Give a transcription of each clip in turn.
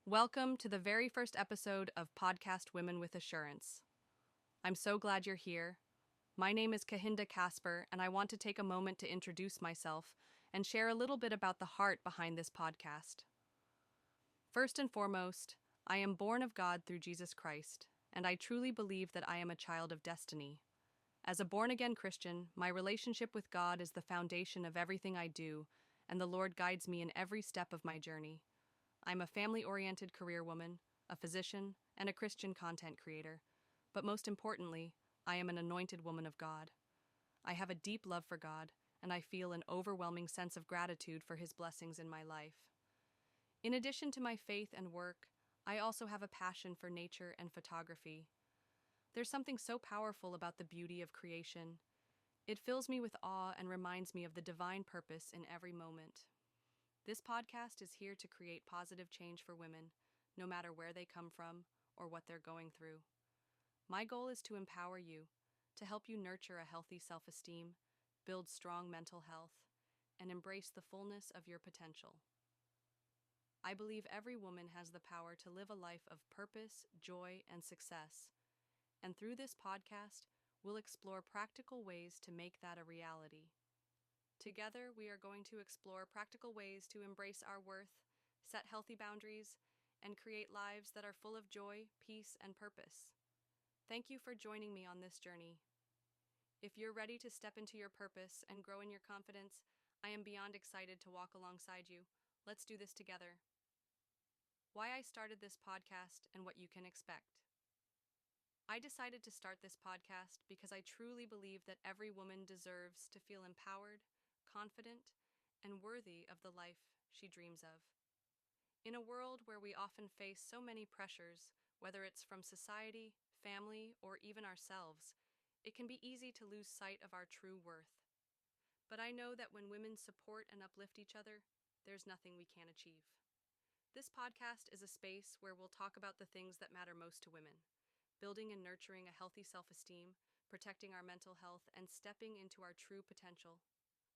Welcome to the very first episode of Podcast Women with Assurance. I'm so glad you're here. My name is Kahinda Casper, and I want to take a moment to introduce myself and share a little bit about the heart behind this podcast. First and foremost, I am born of God through Jesus Christ, and I truly believe that I am a child of destiny. As a born-again Christian, my relationship with God is the foundation of everything I do, and the Lord guides me in every step of my journey. I'm a family-oriented career woman, a physician, and a Christian content creator. But most importantly, I am an anointed woman of God. I have a deep love for God, and I feel an overwhelming sense of gratitude for His blessings in my life. In addition to my faith and work, I also have a passion for nature and photography. There's something so powerful about the beauty of creation. It fills me with awe and reminds me of the divine purpose in every moment. This podcast is here to create positive change for women, no matter where they come from or what they're going through. My goal is to empower you, to help you nurture a healthy self-esteem, build strong mental health, and embrace the fullness of your potential. I believe every woman has the power to live a life of purpose, joy, and success. And through this podcast, we'll explore practical ways to make that a reality. Together, we are going to explore practical ways to embrace our worth, set healthy boundaries, and create lives that are full of joy, peace, and purpose. Thank you for joining me on this journey. If you're ready to step into your purpose and grow in your confidence, I am beyond excited to walk alongside you. Let's do this together. Why I started this podcast and what you can expect. I decided to start this podcast because I truly believe that every woman deserves to feel empowered, confident, and worthy of the life she dreams of. In a world where we often face so many pressures, whether it's from society, family, or even ourselves, it can be easy to lose sight of our true worth. But I know that when women support and uplift each other, there's nothing we can't achieve. This podcast is a space where we'll talk about the things that matter most to women: building and nurturing a healthy self-esteem, protecting our mental health, and stepping into our true potential.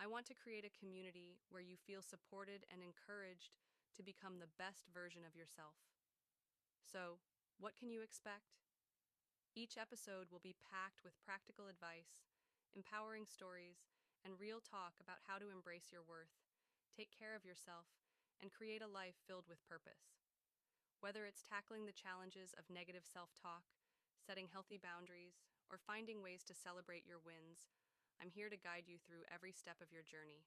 I want to create a community where you feel supported and encouraged to become the best version of yourself. So, what can you expect? Each episode will be packed with practical advice, empowering stories, and real talk about how to embrace your worth, take care of yourself, and create a life filled with purpose. Whether it's tackling the challenges of negative self-talk, setting healthy boundaries, or finding ways to celebrate your wins, I'm here to guide you through every step of your journey.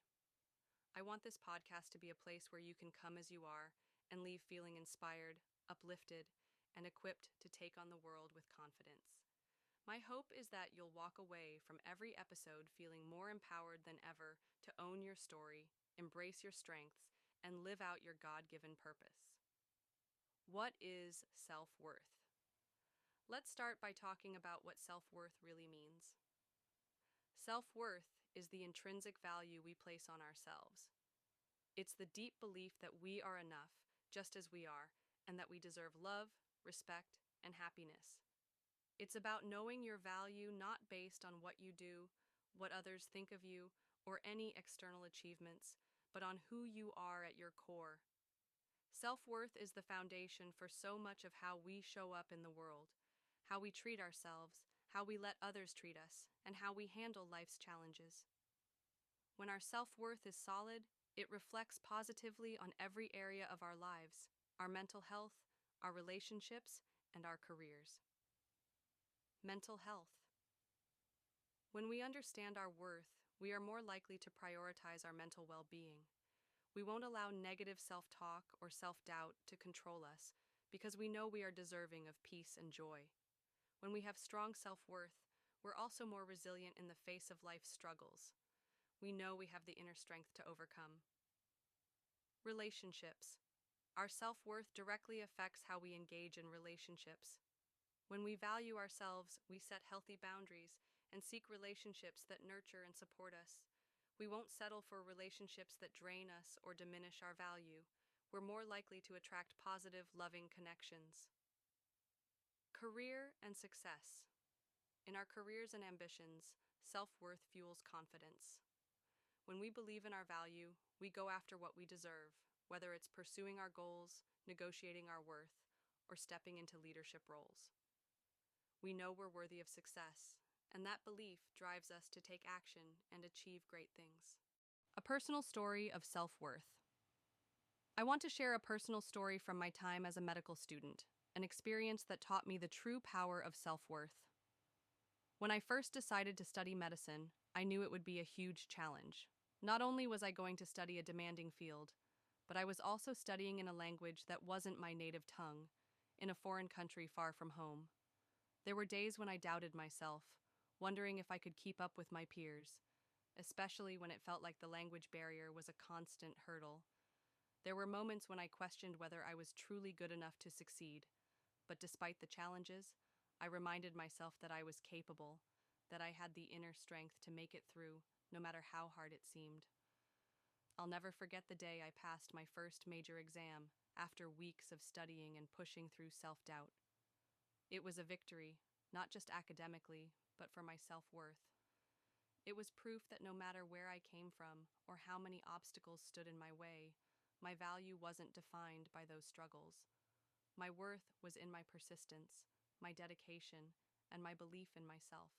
I want this podcast to be a place where you can come as you are and leave feeling inspired, uplifted, and equipped to take on the world with confidence. My hope is that you'll walk away from every episode feeling more empowered than ever to own your story, embrace your strengths, and live out your God-given purpose. What is self-worth? Let's start by talking about what self-worth really means. Self-worth is the intrinsic value we place on ourselves. It's the deep belief that we are enough, just as we are, and that we deserve love, respect, and happiness. It's about knowing your value not based on what you do, what others think of you, or any external achievements, but on who you are at your core. Self-worth is the foundation for so much of how we show up in the world, how we treat ourselves, how we let others treat us, and how we handle life's challenges. When our self-worth is solid, it reflects positively on every area of our lives: our mental health, our relationships, and our careers. Mental health. When we understand our worth, we are more likely to prioritize our mental well-being. We won't allow negative self-talk or self-doubt to control us because we know we are deserving of peace and joy. When we have strong self-worth, we're also more resilient in the face of life's struggles. We know we have the inner strength to overcome. Relationships. Our self-worth directly affects how we engage in relationships. When we value ourselves, we set healthy boundaries and seek relationships that nurture and support us. We won't settle for relationships that drain us or diminish our value. We're more likely to attract positive, loving connections. Career and success. In our careers and ambitions, self-worth fuels confidence. When we believe in our value, we go after what we deserve. whether it's pursuing our goals, negotiating our worth, or stepping into leadership roles. We know we're worthy of success, and that belief drives us to take action and achieve great things. A personal story of self-worth. I want to share a personal story from my time as a medical student, an experience that taught me the true power of self-worth. When I first decided to study medicine, I knew it would be a huge challenge. Not only was I going to study a demanding field, but I was also studying in a language that wasn't my native tongue, in a foreign country far from home. There were days when I doubted myself, wondering if I could keep up with my peers, especially when it felt like the language barrier was a constant hurdle. There were moments when I questioned whether I was truly good enough to succeed, but despite the challenges, I reminded myself that I was capable, that I had the inner strength to make it through, no matter how hard it seemed. I'll never forget the day I passed my first major exam after weeks of studying and pushing through self-doubt. It was a victory, not just academically, but for my self-worth. It was proof that no matter where I came from or how many obstacles stood in my way, my value wasn't defined by those struggles. My worth was in my persistence, my dedication, and my belief in myself.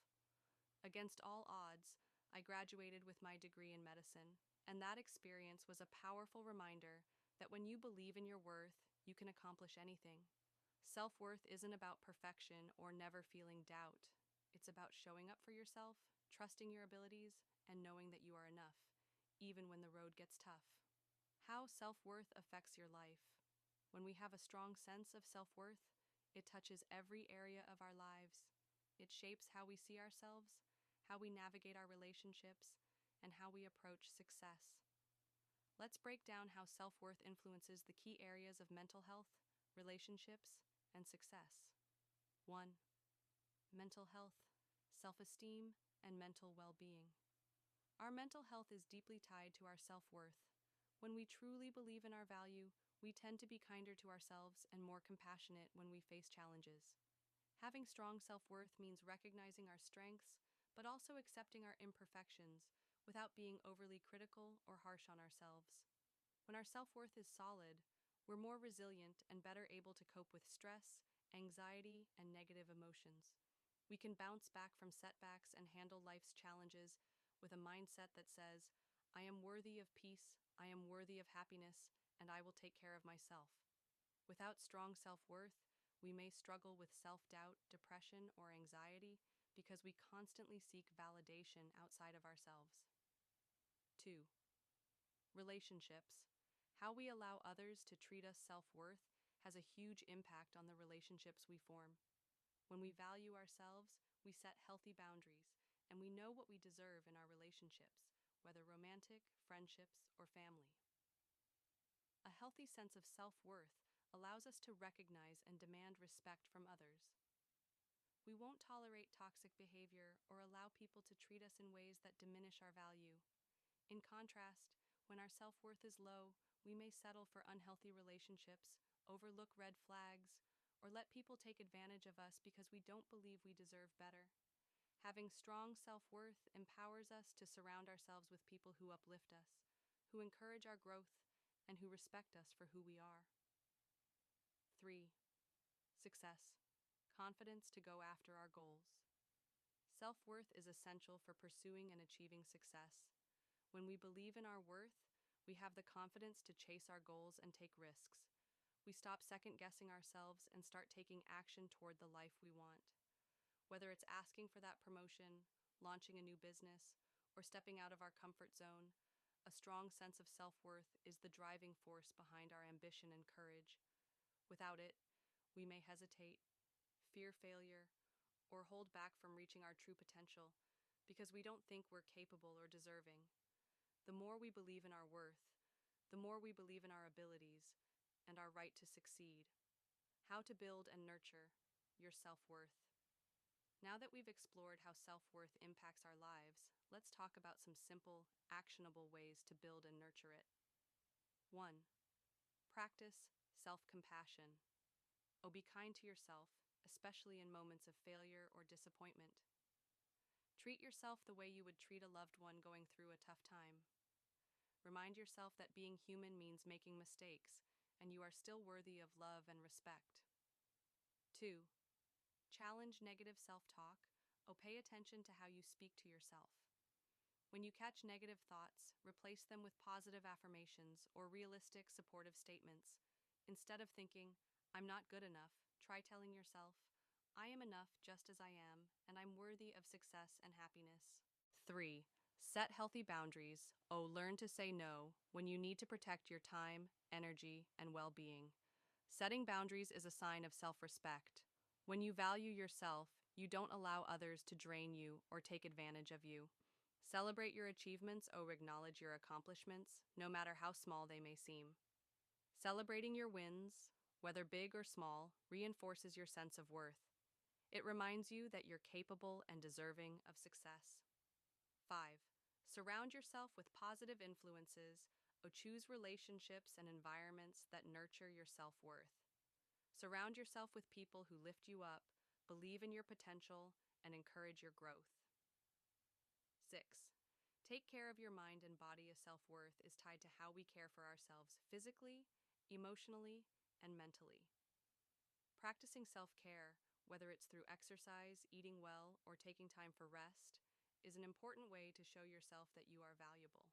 Against all odds, I graduated with my degree in medicine, and that experience was a powerful reminder that when you believe in your worth, you can accomplish anything. Self-worth isn't about perfection or never feeling doubt. It's about showing up for yourself, trusting your abilities, and knowing that you are enough, even when the road gets tough. How self-worth affects your life. When we have a strong sense of self-worth, it touches every area of our lives. It shapes how we see ourselves, how we navigate our relationships, and how we approach success. Let's break down how self-worth influences the key areas of mental health, relationships, and success. 1. Mental health, self-esteem, and mental well-being. Our mental health is deeply tied to our self-worth. When we truly believe in our value, we tend to be kinder to ourselves and more compassionate when we face challenges. Having strong self-worth means recognizing our strengths, but also accepting our imperfections without being overly critical or harsh on ourselves. When our self-worth is solid, we're more resilient and better able to cope with stress, anxiety, and negative emotions. We can bounce back from setbacks and handle life's challenges with a mindset that says, I am worthy of peace, I am worthy of happiness, and I will take care of myself. Without strong self-worth, we may struggle with self-doubt, depression, or anxiety because we constantly seek validation outside of ourselves. 2. Relationships. How we allow others to treat us self-worth has a huge impact on the relationships we form. When we value ourselves, we set healthy boundaries, and we know what we deserve in our relationships, whether romantic, friendships, or family. A healthy sense of self-worth allows us to recognize and demand respect from others. We won't tolerate toxic behavior or allow people to treat us in ways that diminish our value. In contrast, when our self-worth is low, we may settle for unhealthy relationships, overlook red flags, or let people take advantage of us because we don't believe we deserve better. Having strong self-worth empowers us to surround ourselves with people who uplift us, who encourage our growth, and who respect us for who we are. 3. Success. Confidence to go after our goals. Self-worth is essential for pursuing and achieving success. When we believe in our worth, we have the confidence to chase our goals and take risks. We stop second-guessing ourselves and start taking action toward the life we want. Whether it's asking for that promotion, launching a new business, or stepping out of our comfort zone, a strong sense of self-worth is the driving force behind our ambition and courage. Without it, we may hesitate, fear failure, or hold back from reaching our true potential because we don't think we're capable or deserving. The more we believe in our worth, the more we believe in our abilities and our right to succeed. How to build and nurture your self-worth. Now that we've explored how self-worth impacts our lives, let's talk about some simple, actionable ways to build and nurture it. 1. Practice self-compassion. Oh, be kind to yourself, especially in moments of failure or disappointment. Treat yourself the way you would treat a loved one going through a tough time. Remind yourself that being human means making mistakes, and you are still worthy of love and respect. 2. Challenge negative self-talk, or pay attention to how you speak to yourself. When you catch negative thoughts, replace them with positive affirmations or realistic, supportive statements. Instead of thinking, "I'm not good enough," try telling yourself, "I am enough just as I am, and I'm worthy of success and happiness." 3. Set healthy boundaries. Learn to say no when you need to protect your time, energy, and well-being. Setting boundaries is a sign of self-respect. When you value yourself, you don't allow others to drain you or take advantage of you. Celebrate your achievements or acknowledge your accomplishments, no matter how small they may seem. Celebrating your wins, whether big or small, reinforces your sense of worth. It reminds you that you're capable and deserving of success. 5. Surround yourself with positive influences or choose relationships and environments that nurture your self-worth. Surround yourself with people who lift you up, believe in your potential, and encourage your growth. 6. Take care of your mind and body, as self-worth is tied to how we care for ourselves physically, emotionally, and mentally. Practicing self-care, whether it's through exercise, eating well, or taking time for rest, is an important way to show yourself that you are valuable.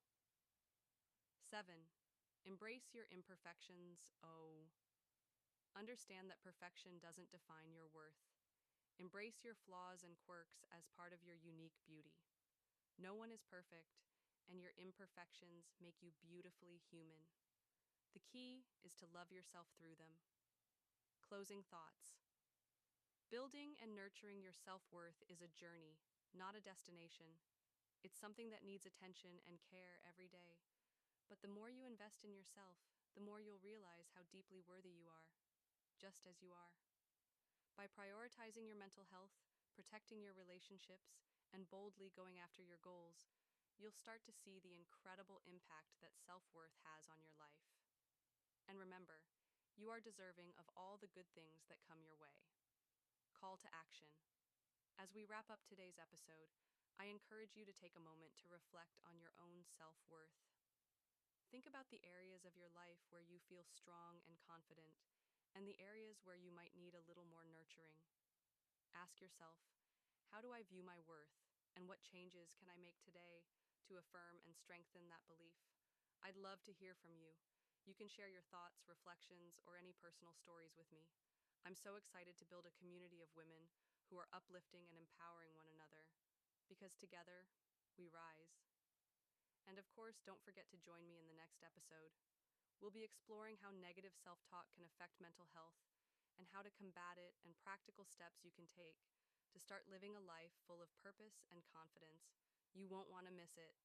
7. Embrace your imperfections. Understand that perfection doesn't define your worth. Embrace your flaws and quirks as part of your unique beauty. No one is perfect, and your imperfections make you beautifully human. The key is to love yourself through them. Closing thoughts. Building and nurturing your self-worth is a journey, not a destination. It's something that needs attention and care every day. But the more you invest in yourself, the more you'll realize how deeply worthy you are, just as you are. By prioritizing your mental health, protecting your relationships, and boldly going after your goals, you'll start to see the incredible impact that self-worth has on your life. And remember, you are deserving of all the good things that come your way. Call to action. As we wrap up today's episode, I encourage you to take a moment to reflect on your own self-worth. Think about the areas of your life where you feel strong and confident, and the areas where you might need a little more nurturing. Ask yourself, how do I view my worth, and what changes can I make today to affirm and strengthen that belief? I'd love to hear from you. You can share your thoughts, reflections, or any personal stories with me. I'm so excited to build a community of women who are uplifting and empowering one another, because together, we rise. And of course, don't forget to join me in the next episode. We'll be exploring how negative self-talk can affect mental health and how to combat it, and practical steps you can take to start living a life full of purpose and confidence. You won't want to miss it.